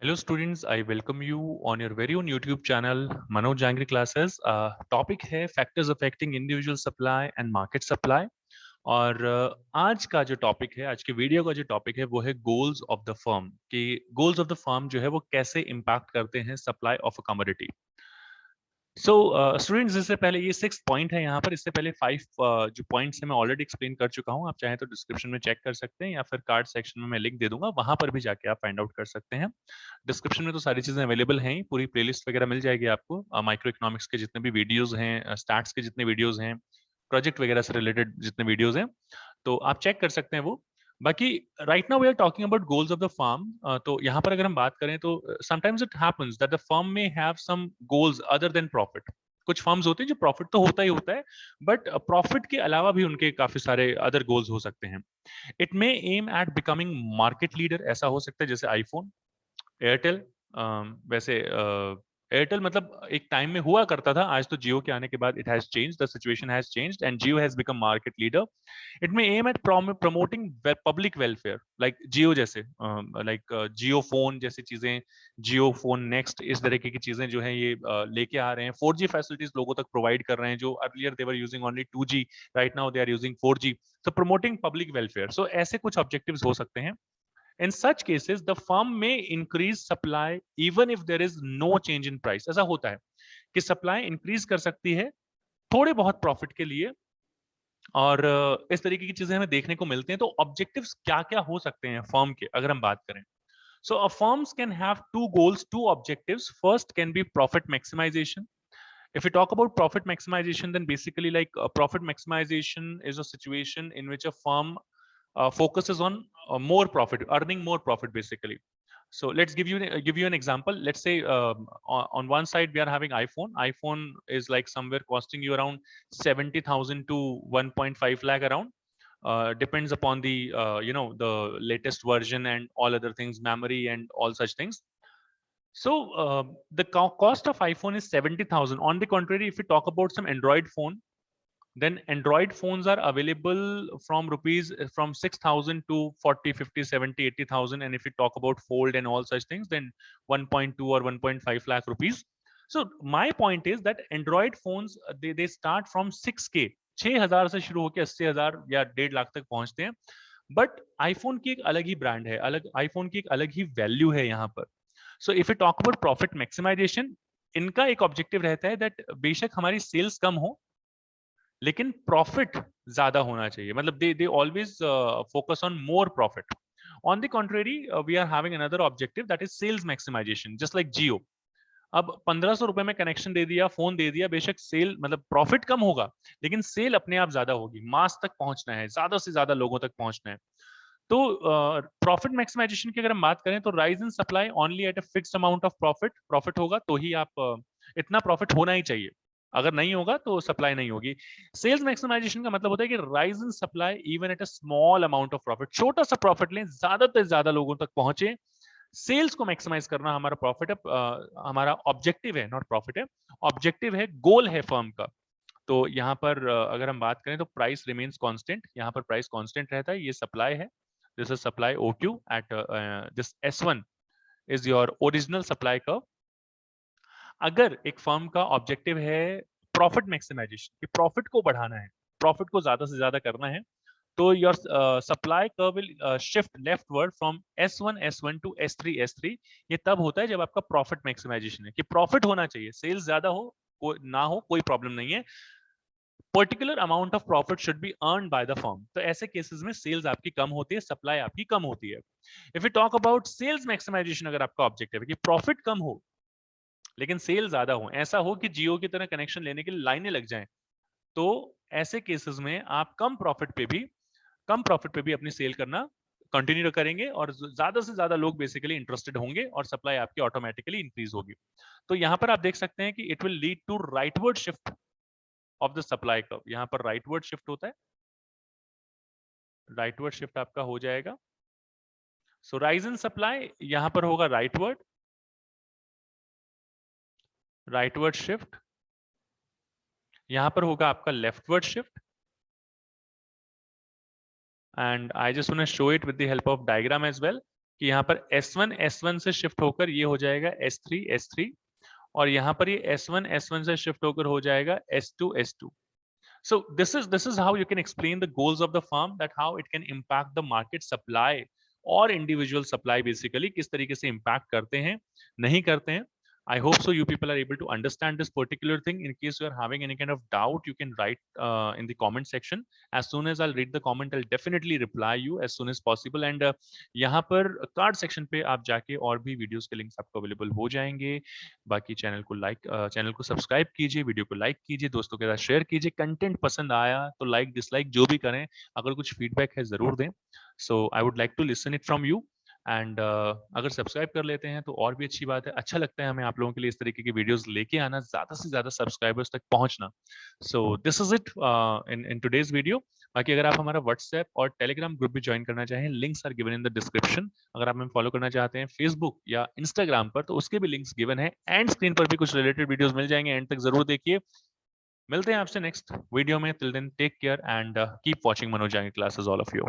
Hello students, I welcome you on your very own YouTube channel Manoj Jangri classes. Topic है factors affecting individual supply and market supply और आज का जो topic है आज के वीडियो का जो टॉपिक है वो है गोल्स ऑफ द फर्म कि गोल्स ऑफ द फर्म जो है वो कैसे इम्पैक्ट करते हैं supply of a commodity. So students इससे पहले ये 6 पॉइंट है यहाँ पर। इससे पहले 5 जो पॉइंट्स है मैं ऑलरेडी एक्सप्लेन कर चुका हूँ। आप चाहें तो डिस्क्रिप्शन में चेक कर सकते हैं या फिर कार्ड सेक्शन में मैं लिंक दे दूंगा, वहां पर भी जाके आप फाइंड आउट कर सकते हैं। डिस्क्रिप्शन में तो सारी चीजें अवेलेबल हैं ही, पूरी प्लेलिस्ट वगैरह मिल जाएगी आपको। माइक्रो इकोनॉमिक्स के जितने भी वीडियोज हैं, स्टैट्स के जितने वीडियोज हैं, प्रोजेक्ट वगैरह से रिलेटेड जितने वीडियोज हैं, तो आप चेक कर सकते हैं वो। बाकी right now we are talking about goals of the firm. तो यहाँ पर अगर हम बात करें तो sometimes it happens that the firm may have some goals other than profit. कुछ फर्म्स होते हैं जो प्रॉफिट तो होता ही होता है, बट प्रॉफिट के अलावा भी उनके काफी सारे अदर गोल्स हो सकते हैं। It may aim at becoming market leader, ऐसा हो सकता है जैसे आईफोन, एयरटेल। वैसे एयरटेल मतलब एक टाइम में हुआ करता था, आज तो जियो के आने के बाद it has change, the situation has changed and Jio has become market leader. It may aim at promoting public welfare like Jio जैसे, लाइक जियो फोन जैसी चीजें, जियो फोन नेक्स्ट, इस तरीके की चीजें जो है ये लेके आ रहे हैं। 4G फैसिलिटीज लोगों तक प्रोवाइड कर रहे हैं जो earlier they were using only 2G, right now they are using 4G। So promoting public welfare, so ऐसे कुछ ऑब्जेक्टिव्स हो सकते हैं। In such cases, the firm may increase supply even if there is no change in price. ऐसा होता है कि supply increase कर सकती है थोड़े बहुत प्रॉफिट के लिए, और इस तरीके की चीजें हमें देखने को मिलते हैं। तो ऑब्जेक्टिव्स क्या क्या हो सकते हैं फर्म के, अगर हम बात करें। So a firms can have two goals, two objectives. First can be profit maximization. If we talk about profit maximization, then basically like profit maximization is a situation in which a firm focuses on more profit, earning more profit basically. So let's give you an example. Let's say on one side we are having iPhone. iPhone is like somewhere costing you around 70,000 to 1.5 lakh around. Depends upon the the latest version and all other things, memory and all such things. So the cost of iPhone is 70,000. On the contrary, if we talk about some Android phone, then Android phones are available from rupees from 6,000 to 40, 50, 70, 80,000. And if you talk about fold and all such things, then 1.2 or 1.5 lakh rupees. So my point is that Android phones, they start from 6K, 6,000 से शुरू होकर 80,000 या 1.5 लाख तक पहुंचते हैं। But iPhone की एक अलग ही ब्रांड है, अलग आईफोन की एक अलग ही वैल्यू है यहाँ पर। So if you talk about profit maximisation, इनका एक ऑब्जेक्टिव रहता है दैट बेशक हमारी सेल्स कम हो लेकिन प्रॉफिट ज्यादा होना चाहिए। मतलब they always focus on more profit. On the contrary, we are having another objective that is sales maximisation, just like Jio. अब 1,500 रुपए में कनेक्शन दे दिया, फोन दे दिया, बेशक सेल मतलब प्रॉफिट कम होगा लेकिन सेल अपने आप ज्यादा होगी। मास तक पहुंचना है, ज्यादा से ज्यादा लोगों तक पहुंचना है। तो प्रॉफिट मैक्सिमाइजेशन की अगर हम बात करें तो rise in supply only at a fixed amount of profit. Profit होगा तो ही आप इतना प्रॉफिट होना ही चाहिए, अगर नहीं होगा तो सप्लाई नहीं होगी। सेल्स मैक्सिमाइजेशन का मतलब होता है कि rise in supply even at a small amount of profit. छोटा सा प्रॉफिट लें, ज्यादा से ज्यादा लोगों तक पहुंचे। सेल्स को मैक्सिमाइज करना हमारा प्रॉफिट है, हमारा ऑब्जेक्टिव है, नॉट प्रॉफिट है, ऑब्जेक्टिव है, गोल है फर्म का। तो यहाँ पर अगर हम बात करें तो प्राइस रिमेन्स कांस्टेंट, यहाँ पर प्राइस कांस्टेंट रहता है। ये सप्लाई है, this is supply OQ at this S1 is your original supply curve. अगर एक फर्म का ऑब्जेक्टिव है प्रॉफिट मैक्सिमाइजेशन, कि प्रॉफिट को बढ़ाना है, प्रॉफिट को ज्यादा से ज्यादा करना है, तो your supply curve will shift leftward from S1 to S3। ये तब होता है जब आपका प्रॉफिट मैक्सिमाइजेशन है, कि प्रॉफिट होना चाहिए, सेल्स ज्यादा हो ना हो कोई प्रॉब्लम नहीं है, particular amount of profit should be earn by the firm. तो ऐसे केसेस में सेल्स आपकी कम होती है, सप्लाई आपकी कम होती है। If you talk about sales maximisation, अगर आपका ऑब्जेक्टिव है कि प्रॉफिट कम हो लेकिन सेल ज्यादा हो, ऐसा हो कि जियो की तरह कनेक्शन लेने के लिए लाइनें लग जाएं, तो ऐसे केसेस में आप कम प्रॉफिट पे भी अपनी सेल करना कंटिन्यू करेंगे और ज्यादा से ज्यादा लोग बेसिकली इंटरेस्टेड होंगे और सप्लाई आपकी ऑटोमेटिकली इंक्रीज होगी। तो यहां पर आप देख सकते हैं कि it will lead to rightward shift of the supply curve. यहां पर राइटवर्ड शिफ्ट होता है, राइटवर्ड शिफ्ट आपका हो जाएगा। सो राइज इन सप्लाई यहां पर होगा राइटवर्ड शिफ्ट, यहां पर होगा आपका leftward shift. And I just want to show it with the help of diagram as well. कि यहाँ पर S1 से शिफ्ट होकर ये हो जाएगा S3 और यहाँ पर ये S1 से शिफ्ट होकर हो जाएगा S2. So this is how you can explain the goals of the firm, that how it can impact the market supply और individual supply basically किस तरीके से impact करते हैं, नहीं करते हैं. I hope so you people are able to understand this particular thing. In case you are having any kind of doubt, you can write in the comment section. As soon as I'll read the comment, I'll definitely reply you as soon as possible. And यहाँ पर card section पे आप जाके और भी videos के links आपको available हो जाएंगे. बाकी चैनल को सब्सक्राइब कीजिए, वीडियो को लाइक कीजिए, दोस्तों के साथ शेयर कीजिए. कंटेंट पसंद आया तो लाइक डिसलाइक जो भी करें, अगर कुछ फीडबैक है जरूर दें. So I would like to listen it from you. And अगर सब्सक्राइब कर लेते हैं तो और भी अच्छी बात है. अच्छा लगता है हमें आप लोगों के लिए इस तरीके की वीडियोस लेके आना, ज्यादा से ज्यादा सब्सक्राइबर्स तक पहुंचना. So this is it in today's video. बाकी अगर आप हमारा व्हाट्सएप और टेलीग्राम ग्रुप भी ज्वाइन करना चाहें, links are given in the description. अगर आप हमें फॉलो करना चाहते हैं फेसबुक या इंस्टाग्राम पर, तो उसके भी लिंक्स गिवन है. एंड स्क्रीन पर भी कुछ रिलेटेड वीडियोस मिल जाएंगे, एंड तक जरूर देखिए. मिलते हैं आपसे नेक्स्ट वीडियो में. Till then take care and keep watching Manoj Jangi classes, all of you.